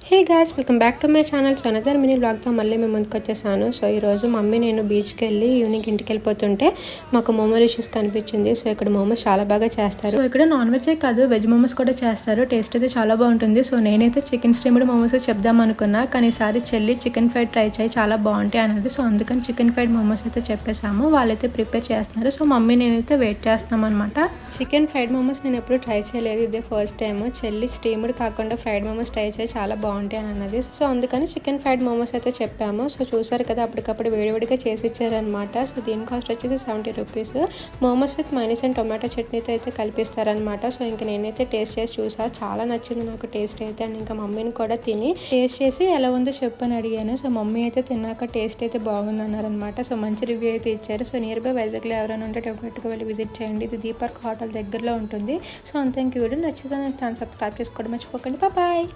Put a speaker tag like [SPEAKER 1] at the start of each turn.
[SPEAKER 1] Hey guys, welcome back to my channel. So another mini వ్లాగ్తో మళ్ళీ మేము ముందుకు వచ్చేసాను. సో ఈరోజు మమ్మీ నేను బీచ్కి వెళ్ళి ఈవినింగ్ ఇంటికి వెళ్ళిపోతుంటే మాకు మోమోలిషియస్ కనిపించింది. సో ఇక్కడ మోమోస్ చాలా బాగా చేస్తారు. సో ఇక్కడ నాన్ వెజే కాదు, వెజ్ మోమోస్ కూడా చేస్తారు. టేస్ట్ అయితే చాలా బాగుంటుంది. సో నేనైతే చికెన్ స్టీమ్డ్ మోమోస్ చెప్దాం అనుకున్నా, కానీ ఈసారి చెల్లి చికెన్ ఫ్రైడ్ ట్రై చేయి, చాలా బాగుంటాయి అన్నది. సో అందుకని చికెన్ ఫ్రైడ్ మోమోస్ అయితే చెప్పేసాము. వాళ్ళైతే ప్రిపేర్ చేస్తున్నారు. సో మమ్మీ నేనైతే వెయిట్ చేస్తున్నాం అనమాట. చికెన్ ఫ్రైడ్ మోమోస్ నేను ఎప్పుడు ట్రై చేయలేదు, ఇదే ఫస్ట్ టైం. చెల్లి స్టీమ్డ్ కాకుండా ఫ్రైడ్ మోమోస్ ట్రై చేయి, చాలా బాగుంటాయి అని అన్నది. సో అందుకని చికెన్ ఫ్రైడ్ మోమోస్ అయితే చెప్పాము. సో చూసారు కదా, అప్పటికప్పుడు వేడివేడిగా చేసి ఇచ్చారనమాట. సో దీని కాస్ట్ వచ్చేసి 70 rupees. Momos with minus and tomato చట్నీతో అయితే కలిపిస్తారనమాట. సో ఇంకా నేనైతే టేస్ట్ చేసి చూసా, చాలా నచ్చింది నాకు టేస్ట్ అయితే. అండ్ ఇంకా మమ్మీని కూడా తిని టేస్ట్ చేసి ఎలా ఉందో చెప్పని అడిగాను. సో మమ్మీ అయితే తిన్నాక టేస్ట్ అయితే బాగుంది అన్నారనమాట. సో మంచి రివ్యూ అయితే ఇచ్చారు. సో నియర్ బై వైజాగ్లో ఎవరైనా ఉంటే డెఫినెట్గా వెళ్ళి విజిట్ చేయండి. ఇది దీపార్క్ హోటల్ దగ్గరలో ఉంటుంది. సో అంతే, ఇంక వీడియో నచ్చిందని ఛానల్ సబ్స్క్రైబ్ చేసుకోవడం మర్చిపోకండి. బాయ్.